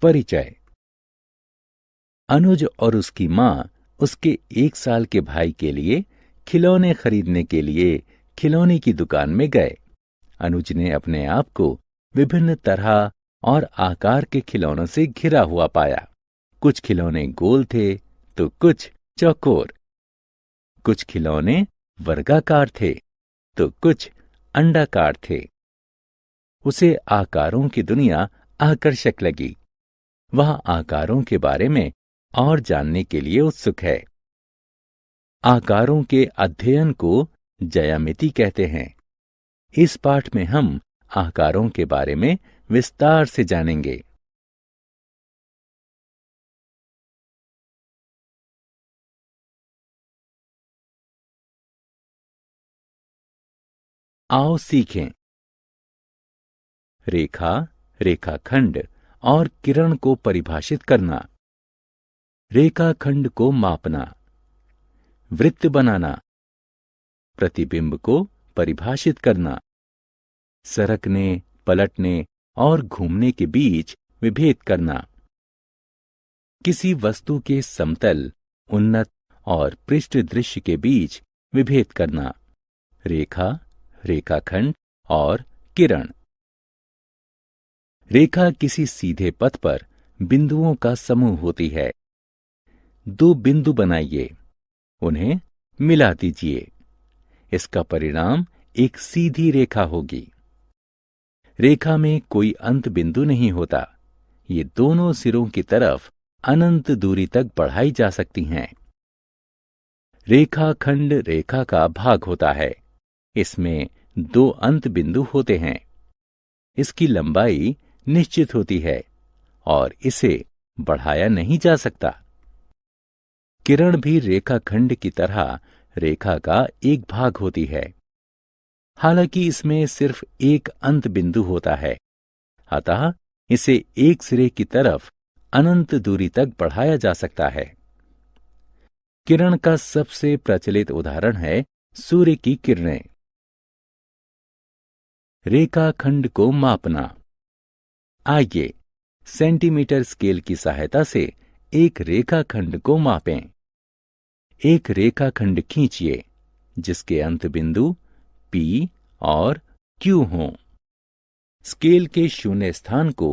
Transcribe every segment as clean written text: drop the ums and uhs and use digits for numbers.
परिचय। अनुज और उसकी मां उसके 1 साल के भाई के लिए खिलौने खरीदने के लिए खिलौने की दुकान में गए। अनुज ने अपने आप को विभिन्न तरह और आकार के खिलौनों से घिरा हुआ पाया। कुछ खिलौने गोल थे तो कुछ चौकोर, कुछ खिलौने वर्गाकार थे तो कुछ अंडाकार थे। उसे आकारों की दुनिया आकर्षक लगी। वह आकारों के बारे में और जानने के लिए उत्सुक है। आकारों के अध्ययन को ज्यामिति कहते हैं। इस पाठ में हम आकारों के बारे में विस्तार से जानेंगे। आओ सीखें। रेखा, रेखाखंड और किरण को परिभाषित करना। रेखाखंड को मापना। वृत्त बनाना। प्रतिबिंब को परिभाषित करना। सरकने, पलटने और घूमने के बीच विभेद करना। किसी वस्तु के समतल, उन्नत और पृष्ठ दृश्य के बीच विभेद करना। रेखा, रेखाखंड और किरण। रेखा किसी सीधे पथ पर बिंदुओं का समूह होती है। 2 बिंदु बनाइए, उन्हें मिला दीजिए। इसका परिणाम एक सीधी रेखा होगी। रेखा में कोई अंत बिंदु नहीं होता। ये दोनों सिरों की तरफ अनंत दूरी तक बढ़ाई जा सकती हैं। रेखाखंड रेखा का भाग होता है। इसमें 2 अंत बिंदु होते हैं। इसकी लंबाई निश्चित होती है और इसे बढ़ाया नहीं जा सकता। किरण भी रेखाखंड की तरह रेखा का एक भाग होती है। हालांकि इसमें सिर्फ एक अंत बिंदु होता है, अतः इसे एक सिरे की तरफ अनंत दूरी तक बढ़ाया जा सकता है। किरण का सबसे प्रचलित उदाहरण है सूर्य की किरणें। रेखाखंड को मापना। आइए सेंटीमीटर स्केल की सहायता से एक रेखाखंड को मापें। एक रेखाखंड खींचिए जिसके अंत बिंदु P और Q हों। स्केल के शून्य स्थान को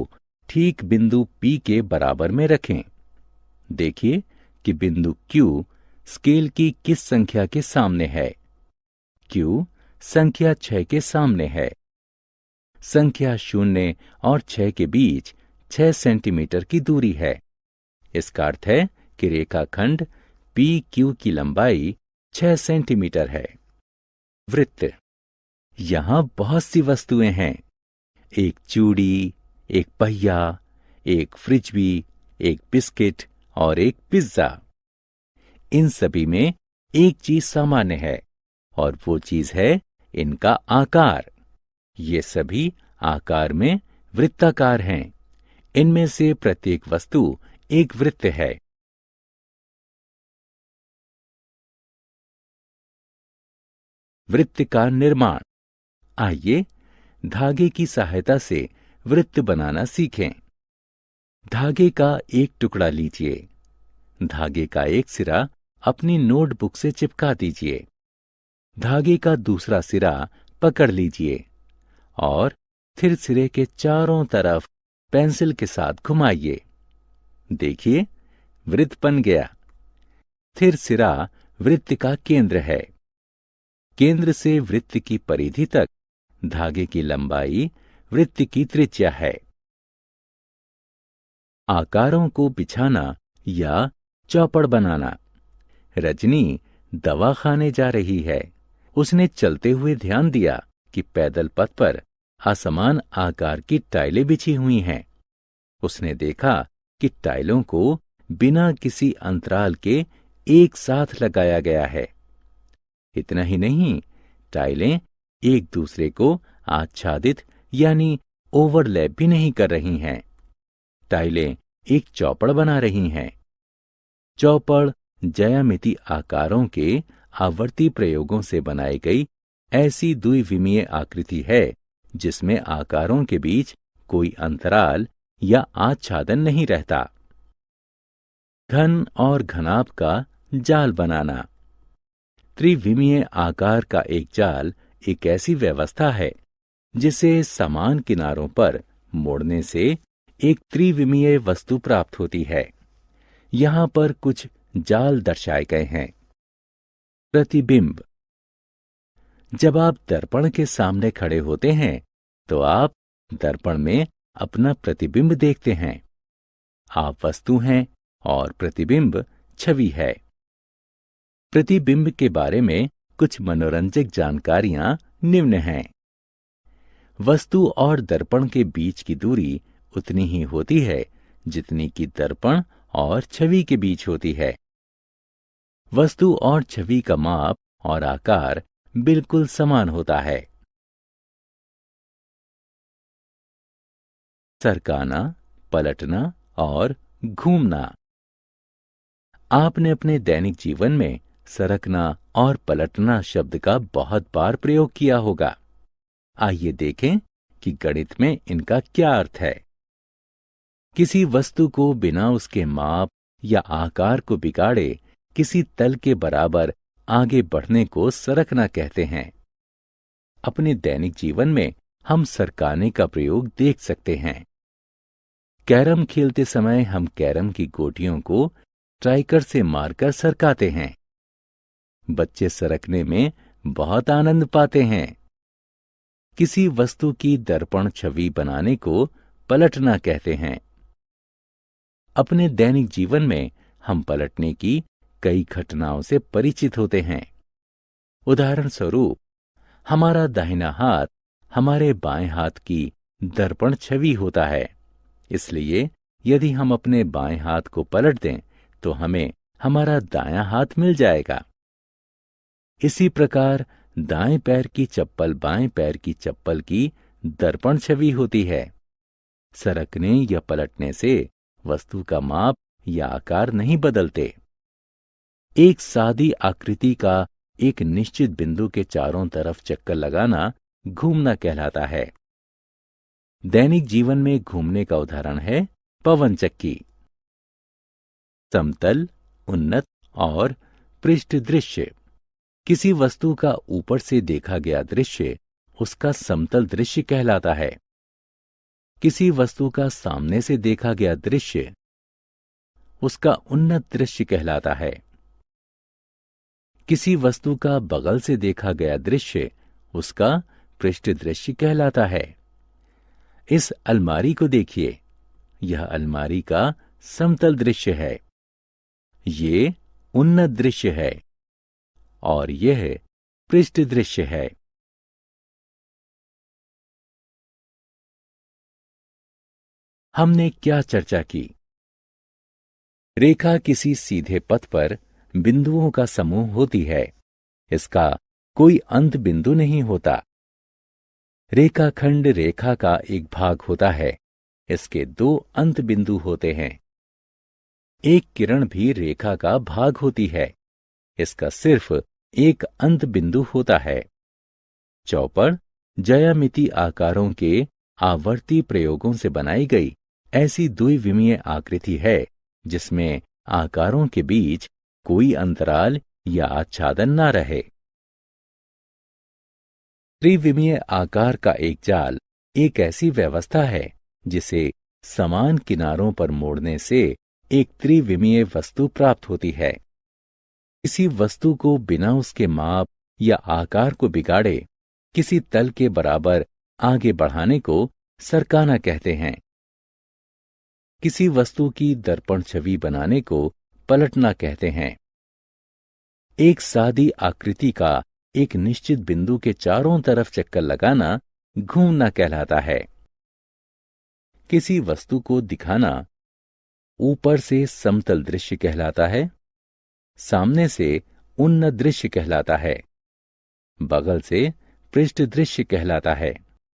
ठीक बिंदु P के बराबर में रखें। देखिए कि बिंदु Q स्केल की किस संख्या के सामने है। Q संख्या 6 के सामने है। संख्या 0 और 6 के बीच 6 सेंटीमीटर की दूरी है। इसका अर्थ है कि रेखाखंड PQ की लंबाई 6 सेंटीमीटर है। वृत्त। यहां बहुत सी वस्तुएं हैं। एक चूड़ी, एक पहिया, एक फ्रिज, एक बिस्किट और एक पिज्जा। इन सभी में एक चीज सामान्य है और वो चीज है इनका आकार। ये सभी आकार में वृत्ताकार हैं। इनमें से प्रत्येक वस्तु एक वृत्त है। वृत्त का निर्माण। आइए धागे की सहायता से वृत्त बनाना सीखें। धागे का एक टुकड़ा लीजिए। धागे का एक सिरा अपनी नोटबुक से चिपका दीजिए। धागे का दूसरा सिरा पकड़ लीजिए और फिर सिरे के चारों तरफ पेंसिल के साथ घुमाइए। देखिए, वृत्त बन गया। फिर सिरा वृत्त का केंद्र है। केंद्र से वृत्त की परिधि तक धागे की लंबाई वृत्त की त्रिज्या है। आकारों को बिछाना या चौपड़ बनाना। रजनी दवा खाने जा रही है। उसने चलते हुए ध्यान दिया कि पैदल पथ पर असमान आकार की टाइलें बिछी हुई हैं। उसने देखा कि टाइलों को बिना किसी अंतराल के एक साथ लगाया गया है। इतना ही नहीं, टाइलें एक दूसरे को आच्छादित यानी ओवरलैप भी नहीं कर रही हैं। टाइलें एक चौपड़ बना रही हैं। चौपड़ ज्यामिति आकारों के आवर्ती प्रयोगों से बनाई गई ऐसी द्विविमीय आकृति है जिसमें आकारों के बीच कोई अंतराल या आच्छादन नहीं रहता। घन और घनाभ का जाल बनाना। त्रिविमीय आकार का एक जाल एक ऐसी व्यवस्था है जिसे समान किनारों पर मोड़ने से एक त्रिविमीय वस्तु प्राप्त होती है। यहां पर कुछ जाल दर्शाए गए हैं। प्रतिबिंब। जब आप दर्पण के सामने खड़े होते हैं तो आप दर्पण में अपना प्रतिबिंब देखते हैं। आप वस्तु हैं और प्रतिबिंब छवि है। प्रतिबिंब के बारे में कुछ मनोरंजक जानकारियां निम्न हैं। वस्तु और दर्पण के बीच की दूरी उतनी ही होती है जितनी कि दर्पण और छवि के बीच होती है। वस्तु और छवि का माप और आकार बिल्कुल समान होता है। सरकाना, पलटना और घूमना। आपने अपने दैनिक जीवन में सरकना और पलटना शब्द का बहुत बार प्रयोग किया होगा। आइए देखें कि गणित में इनका क्या अर्थ है। किसी वस्तु को बिना उसके माप या आकार को बिगाड़े किसी तल के बराबर आगे बढ़ने को सरकना कहते हैं। अपने दैनिक जीवन में हम सरकाने का प्रयोग देख सकते हैं। कैरम खेलते समय हम कैरम की गोटियों को स्ट्राइकर से मारकर सरकाते हैं। बच्चे सरकने में बहुत आनंद पाते हैं। किसी वस्तु की दर्पण छवि बनाने को पलटना कहते हैं। अपने दैनिक जीवन में हम पलटने की कई घटनाओं से परिचित होते हैं। उदाहरण स्वरूप, हमारा दाहिना हाथ हमारे बाएं हाथ की दर्पण छवि होता है। इसलिए यदि हम अपने बाएं हाथ को पलट दें तो हमें हमारा दायां हाथ मिल जाएगा। इसी प्रकार दाएं पैर की चप्पल बाएं पैर की चप्पल की दर्पण छवि होती है। सरकने या पलटने से वस्तु का माप या आकार नहीं बदलते। एक सादी आकृति का एक निश्चित बिंदु के चारों तरफ चक्कर लगाना घूमना कहलाता है। दैनिक जीवन में घूमने का उदाहरण है पवन चक्की। समतल, उन्नत और पृष्ठ दृश्य। किसी वस्तु का ऊपर से देखा गया दृश्य उसका समतल दृश्य कहलाता है। किसी वस्तु का सामने से देखा गया दृश्य उसका उन्नत दृश्य कहलाता है। किसी वस्तु का बगल से देखा गया दृश्य उसका पृष्ठ दृश्य कहलाता है। इस अलमारी को देखिए, यह अलमारी का समतल दृश्य है। ये उन्नत दृश्य है और यह पृष्ठ दृश्य है। हमने क्या चर्चा की? रेखा किसी सीधे पथ पर बिंदुओं का समूह होती है। इसका कोई अंत बिंदु नहीं होता। रेखाखंड रेखा का एक भाग होता है। इसके दो अंत बिंदु होते हैं। एक किरण भी रेखा का भाग होती है। इसका सिर्फ एक अंत बिंदु होता है। चौपड़ ज्यामिति आकारों के आवर्ती प्रयोगों से बनाई गई ऐसी द्विविमीय आकृति है जिसमें आकारों के बीच कोई अंतराल या आच्छादन न रहे। त्रिविमीय आकार का एक जाल एक ऐसी व्यवस्था है जिसे समान किनारों पर मोड़ने से एक त्रिविमीय वस्तु प्राप्त होती है। किसी वस्तु को बिना उसके माप या आकार को बिगाड़े किसी तल के बराबर आगे बढ़ाने को सरकाना कहते हैं। किसी वस्तु की दर्पण छवि बनाने को पलटना कहते हैं। एक सादी आकृति का एक निश्चित बिंदु के चारों तरफ चक्कर लगाना घूमना कहलाता है। किसी वस्तु को दिखाना ऊपर से समतल दृश्य कहलाता है, सामने से उन्नत दृश्य कहलाता है, बगल से पृष्ठ दृश्य कहलाता है।